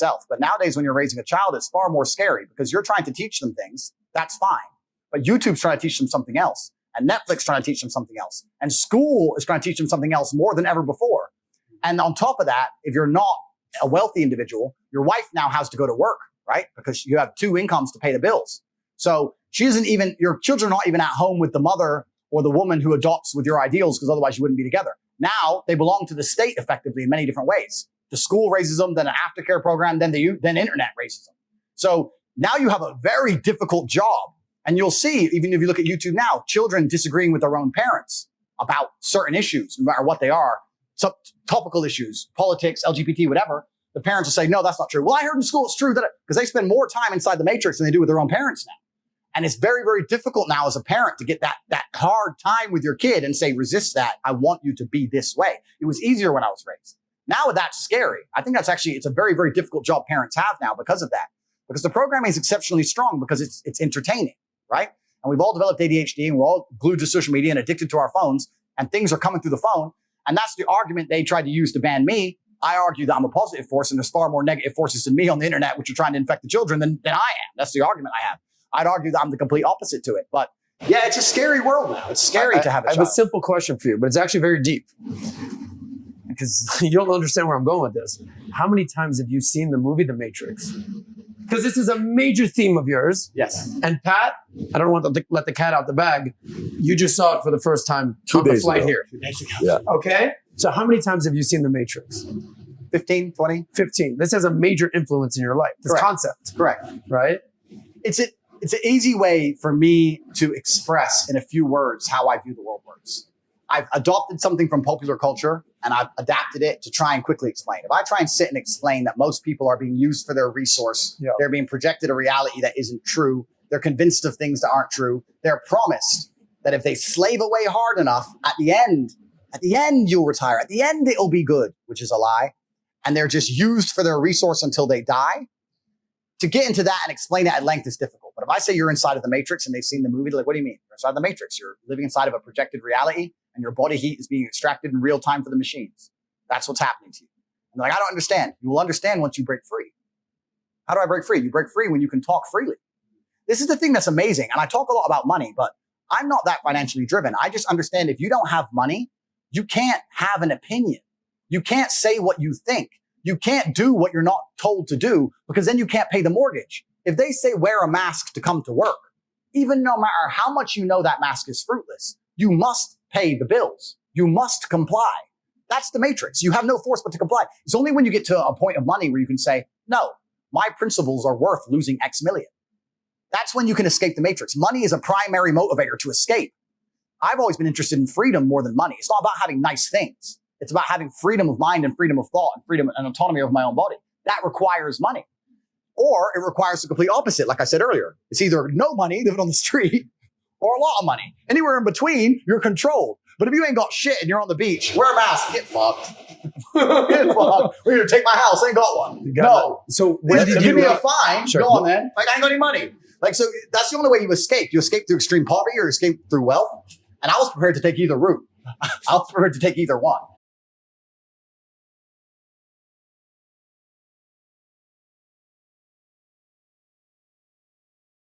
itself. But nowadays, when you're raising a child, it's far more scary because you're trying to teach them things. That's fine. But YouTube's trying to teach them something else. And Netflix trying to teach them something else. And school is trying to teach them something else more than ever before. And on top of that, if you're not a wealthy individual, your wife now has to go to work, right? Because you have 2 incomes to pay the bills. So your children are not even at home with the mother or the woman who adopts with your ideals, because otherwise you wouldn't be together. Now they belong to the state effectively in many different ways. The school raises them, then an aftercare program, then internet raises them. So now you have a very difficult job. And you'll see, even if you look at YouTube now, children disagreeing with their own parents about certain issues, no matter what they are, some topical issues, politics, LGBT, whatever. The parents will say, no, that's not true. Well, I heard in school it's true, because they spend more time inside the matrix than they do with their own parents now. And it's very, very difficult now as a parent to get that hard time with your kid and say, resist that. I want you to be this way. It was easier when I was raised. Now that's scary. I think it's a very, very difficult job parents have now because of that. Because the programming is exceptionally strong because it's entertaining, right? And we've all developed ADHD and we're all glued to social media and addicted to our phones and things are coming through the phone. And that's the argument they tried to use to ban me. I argue that I'm a positive force and there's far more negative forces than me on the internet, which are trying to infect the children than I am. That's the argument I have. I'd argue that I'm the complete opposite to it. But yeah, it's a scary world now. It's scary to have a child. I have a simple question for you, but it's actually very deep. Because you don't understand where I'm going with this. How many times have you seen the movie The Matrix? Because this is a major theme of yours. Yes. And Pat, I don't want to let the cat out the bag. You just saw it for the first time on the flight here. 2 days ago. Yeah. Okay. So how many times have you seen The Matrix? 15, 20. 15. This has a major influence in your life. This concept. Correct. Right? It's an easy way for me to express in a few words how I view the world works. I've adopted something from popular culture and I've adapted it to try and quickly explain. If I try and sit and explain that most people are being used for their resource, they're being projected a reality that isn't true, they're convinced of things that aren't true, they're promised that if they slave away hard enough, at the end you'll retire, at the end it'll be good, which is a lie, and they're just used for their resource until they die. To get into that and explain that at length is difficult. But if I say you're inside of the Matrix and they've seen the movie, they're like, what do you mean? You're inside the Matrix. You're living inside of a projected reality and your body heat is being extracted in real time for the machines. That's what's happening to you. And they're like, I don't understand. You will understand once you break free. How do I break free? You break free when you can talk freely. This is the thing that's amazing. And I talk a lot about money, but I'm not that financially driven. I just understand if you don't have money, you can't have an opinion. You can't say what you think. You can't do what you're not told to do because then you can't pay the mortgage. If they say wear a mask to come to work, even no matter how much you know that mask is fruitless, you must pay the bills. You must comply. That's the Matrix. You have no force but to comply. It's only when you get to a point of money where you can say, no, my principles are worth losing X million. That's when you can escape the Matrix. Money is a primary motivator to escape. I've always been interested in freedom more than money. It's not about having nice things. It's about having freedom of mind and freedom of thought and freedom and autonomy of my own body. That requires money. Or it requires the complete opposite. Like I said earlier, it's either no money, living on the street, or a lot of money. Anywhere in between, you're controlled. But if you ain't got shit and you're on the beach, wear a mask, get fucked. Get fucked. We're going to take my house. I ain't got one. No. So when did give me a fine. Sure. Go on then. Like I ain't got any money. Like, so that's the only way you escape. You escape through extreme poverty or escape through wealth. And I was prepared to take either route. I was prepared to take either one.